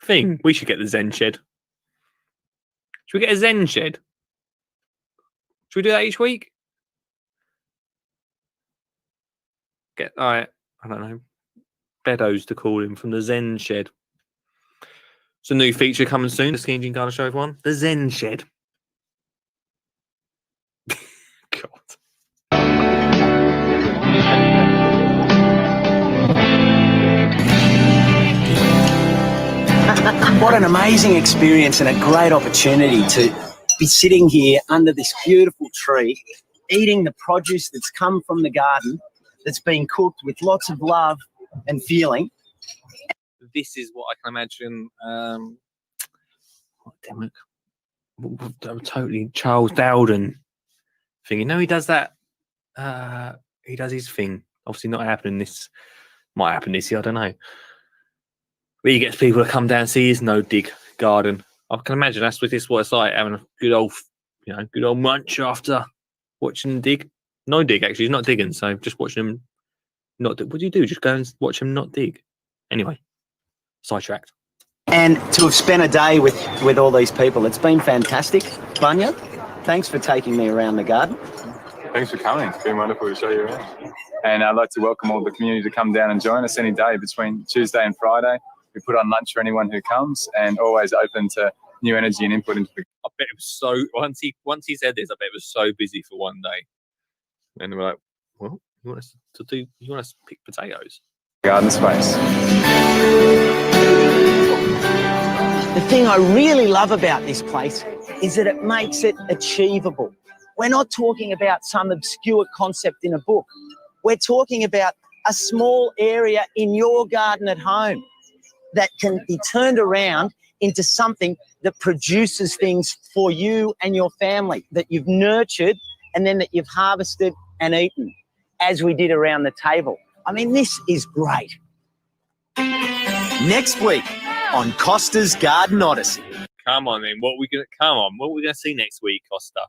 thing? We should get the Zen Shed. Should we get a Zen Shed? Should we do that each week? Get I don't know, Beddoes to call him from the Zen Shed. It's a new feature coming soon. The Ski Engine Garden Show, everyone. The Zen Shed. God. What an amazing experience and a great opportunity to be sitting here under this beautiful tree, eating the produce that's come from the garden, that's been cooked with lots of love and feeling. This is what I can imagine. Damn it. Totally Charles Dowden thing. You know, he does that. He does his thing. Obviously not happening this. Might happen this year, I don't know. But he gets people to come down and see his no-dig garden. I can imagine that's what it's like, having a good old munch after watching him dig. No dig, actually. He's not digging, so just watching him not dig. What do you do? Just go and watch him not dig. Anyway, sidetracked. And to have spent a day with all these people, it's been fantastic. Bunya, thanks for taking me around the garden. Thanks for coming. It's been wonderful to show you around. And I'd like to welcome all the community to come down and join us any day between Tuesday and Friday. We put on lunch for anyone who comes, and always open to new energy and input into the. I bet it was so. Once he said this, I bet it was so busy for one day. And they were like, "Well, you want us to do? You want us to pick potatoes?" Garden space. The thing I really love about this place is that it makes it achievable. We're not talking about some obscure concept in a book. We're talking about a small area in your garden at home that can be turned around into something that produces things for you and your family that you've nurtured and then that you've harvested and eaten, as we did around the table. I mean, this is great. Next week on Costa's Garden Odyssey. Come on, then. What are we gonna see next week, Costa?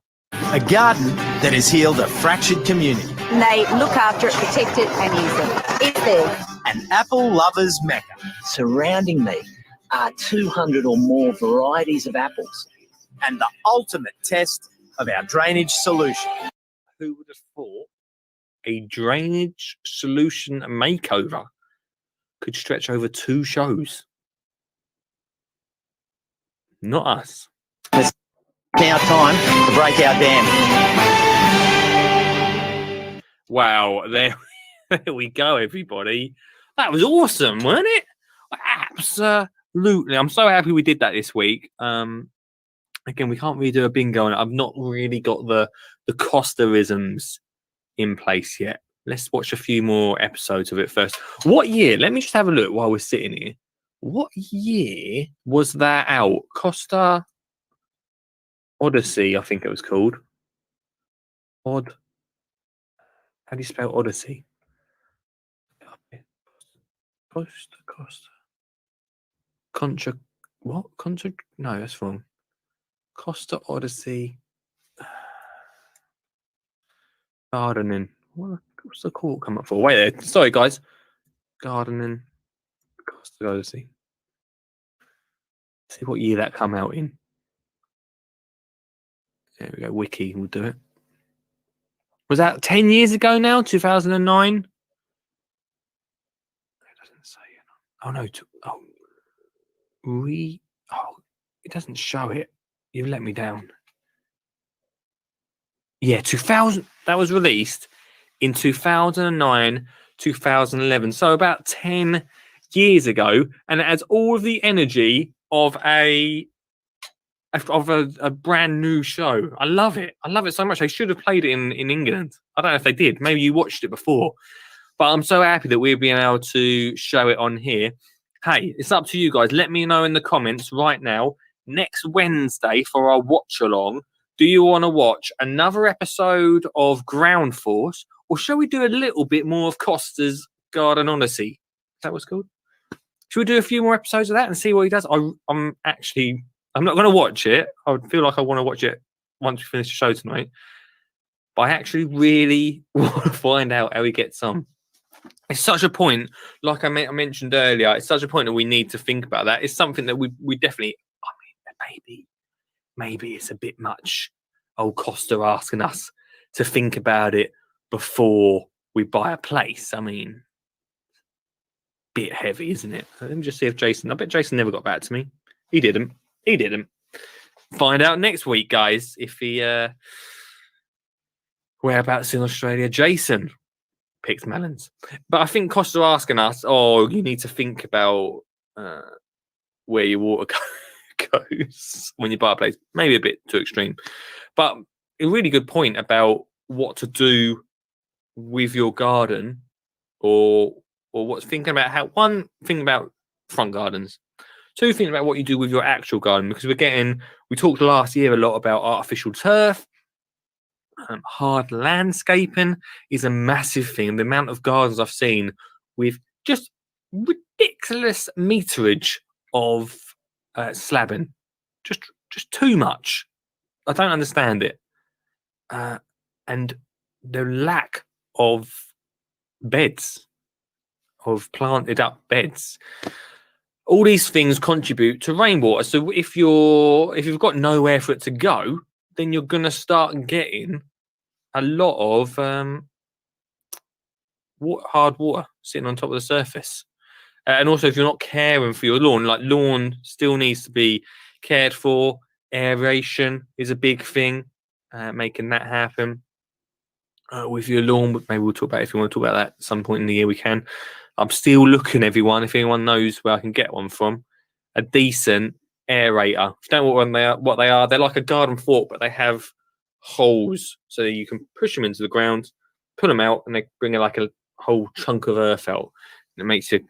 A garden that has healed a fractured community. And they look after it, protect it, and use it. It's there. An apple lover's mecca. Surrounding me are 200 or more varieties of apples. And the ultimate test of our drainage solution. Who would have thought a drainage solution makeover could stretch over 2 shows? Not us. It's now time to break our dam. Wow, there we go, everybody. That was awesome, wasn't it? Absolutely. I'm so happy we did that this week. Again, we can't really do a bingo on it. I've not really got the Costa-isms in place yet. Let's watch a few more episodes of it first. What year? Let me just have a look while we're sitting here. What year was that out? Costa Odyssey, I think it was called. How do you spell Odyssey? Costa. What? No, that's wrong. Costa Odyssey. Gardening. What's the call come up for? Wait there. Sorry, guys. Gardening. Costa Odyssey. See what year that come out in. There we go. Wiki will do it. Was that 10 years ago now? 2009? It doesn't say. Oh no. It doesn't show it. You let me down. Yeah, 2000. That was released in 2009, 2011. So about 10 years ago, and it has all of the energy of a brand new show. I love it. I love it so much. They should have played it in England. I don't know if they did. Maybe you watched it before. But I'm so happy that we've been able to show it on here. Hey, it's up to you guys. Let me know in the comments right now. Next Wednesday for our watch along, do you want to watch another episode of Ground Force, or shall we do a little bit more of Costa's Garden Odyssey? Is that what's called? Should we do a few more episodes of that and see what he does? I'm not going to watch it. I would feel like I want to watch it once we finish the show tonight. But I actually really want to find out how he gets on. It's such a point, like I mentioned earlier, it's such a point that we need to think about that. It's something that we definitely, maybe it's a bit much. Old Costa asking us to think about it before we buy a place. I mean, bit heavy, isn't it? Let me just see if I bet Jason never got back to me. He didn't. Find out next week, guys, if he whereabouts in Australia Jason picks melons. But I think Costa asking us, you need to think about where your water goes when you buy a place. Maybe a bit too extreme. But a really good point about what to do with your garden, or what's thinking about thinking about front gardens. 2, thinking about what you do with your actual garden, because we talked last year a lot about artificial turf. Hard landscaping is a massive thing. The amount of gardens I've seen with just ridiculous meterage of slabbing, just too much. I don't understand it. and the lack of beds, of planted up beds. All these things contribute to rainwater. So if you've got nowhere for it to go, then you're going to start getting a lot of hard water sitting on top of the surface. And also, if you're not caring for your lawn, like lawn still needs to be cared for. Aeration is a big thing, making that happen. With your lawn, maybe we'll talk about, if you want to talk about that at some point in the year, we can. I'm still looking, everyone, if anyone knows where I can get one from, a decent aerator. If you don't know what they are, they're like a garden fork, but they have holes so that you can push them into the ground, put them out, and they bring like a whole chunk of earth out. And it makes your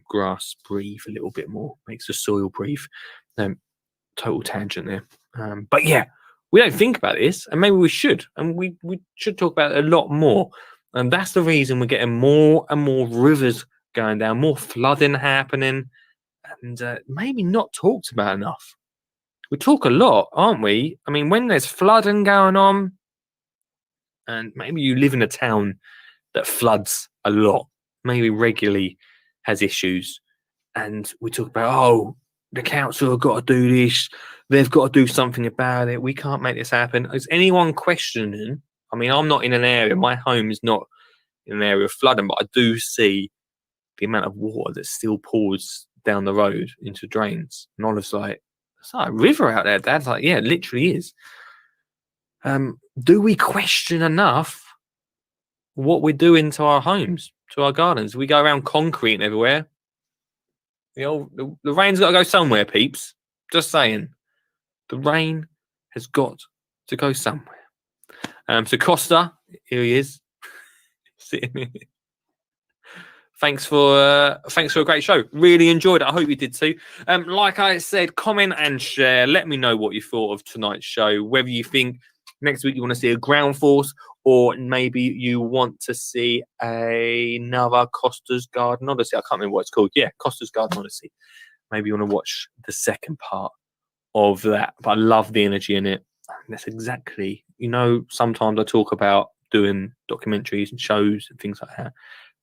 grass breathe a little bit more, makes the soil breathe. Total tangent there. But yeah, we don't think about this, and maybe we should. And we should talk about it a lot more. And that's the reason we're getting more and more rivers going down, more flooding happening, and maybe not talked about enough. We talk a lot, aren't we? I mean, when there's flooding going on, and maybe you live in a town that floods a lot, maybe regularly has issues, and we talk about, oh, the council have got to do this, they've got to do something about it, we can't make this happen. Is anyone questioning? I mean, I'm not in an area, my home is not in an area of flooding, but I do see the amount of water that still pours down the road into drains. And Olive's like, it's like a river out there, Dad's like, yeah, it literally is. Do we question enough what we're doing to our homes, to our gardens? We go around concrete everywhere. The rain's got to go somewhere, peeps. Just saying. The rain has got to go somewhere. So Costa, here he is. Sitting here. Thanks for a great show. Really enjoyed it. I hope you did too. Like I said, comment and share. Let me know what you thought of tonight's show. Whether you think next week you want to see a ground force, or maybe you want to see another Costa's Garden Odyssey. I can't remember what it's called. Yeah, Costa's Garden Odyssey. Maybe you want to watch the second part of that. But I love the energy in it. That's exactly, sometimes I talk about doing documentaries and shows and things like that.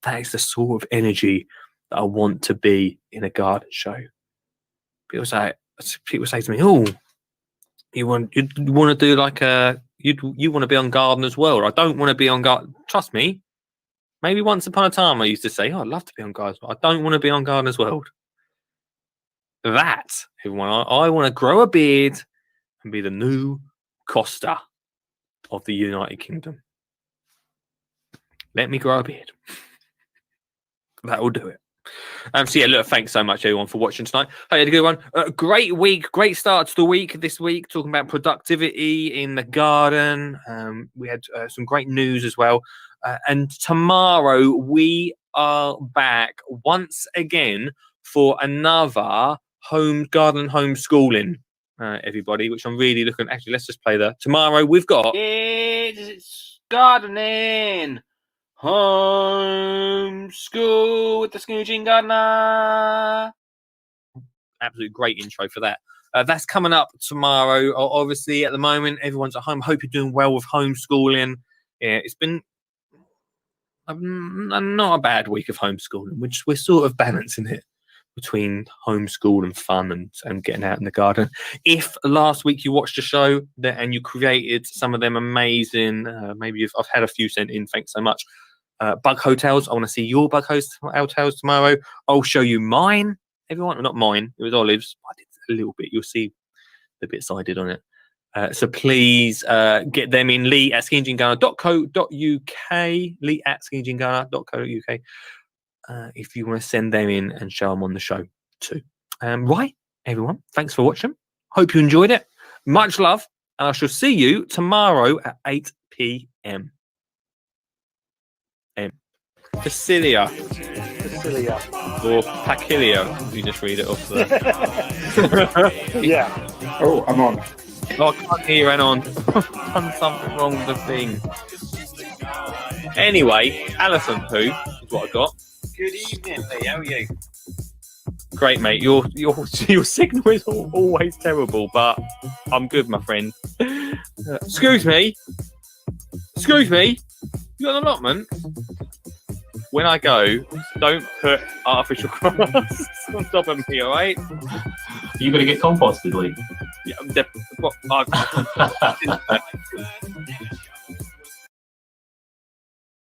That is the sort of energy that I want to be in a garden show. People say to me, "Oh, you want to do like you want to be on Gardener's World?" I don't want to be on Garden. Trust me. Maybe once upon a time I used to say, "Oh, I'd love to be on Gardener's World." I don't want to be on Gardener's World. That, everyone, I want to grow a beard and be the new Costa of the United Kingdom. Let me grow a beard. That will do it. So yeah, look, thanks so much everyone for watching tonight. Hope you had a good one. Great week, great start to the week this week, talking about productivity in the garden. We had some great news as well. And tomorrow we are back once again for another garden homeschooling, everybody, which I'm really looking. Actually, let's just play that. Tomorrow we've got it's gardening. Homeschool with the Scooging Gardener. Absolute great intro for that. That's coming up tomorrow. Obviously, at the moment, everyone's at home. Hope you're doing well with homeschooling. Yeah, it's been not a bad week of homeschooling, which we're sort of balancing it between homeschool and fun and getting out in the garden. If last week you watched the show and you created some of them amazing, maybe I've had a few sent in, thanks so much. Bug hotels. I want to see your bug hotels tomorrow. I'll show you mine. Everyone, not mine. It was Olive's. I did a little bit. You'll see the bits I did on it. So please get them in. lee@skinjinghana.co.uk. lee@skinjinghana.co.uk. If you want to send them in and show them on the show too. Right, everyone. Thanks for watching. Hope you enjoyed it. Much love, and I shall see you tomorrow at 8 p.m. Facilia. Or Pacilia, if you just read it off there. Yeah. Oh, I'm on. Oh, I can't hear you, Anon. I've done something wrong with the thing. Anyway, Alison Poo is what I got. Good evening, Lee. How are you? Great, mate. Your signal is always terrible, but I'm good, my friend. Excuse me. Excuse me, you got an allotment? When I go, don't put artificial grass on top of me, all right? You got to get composted, Lee. Yeah,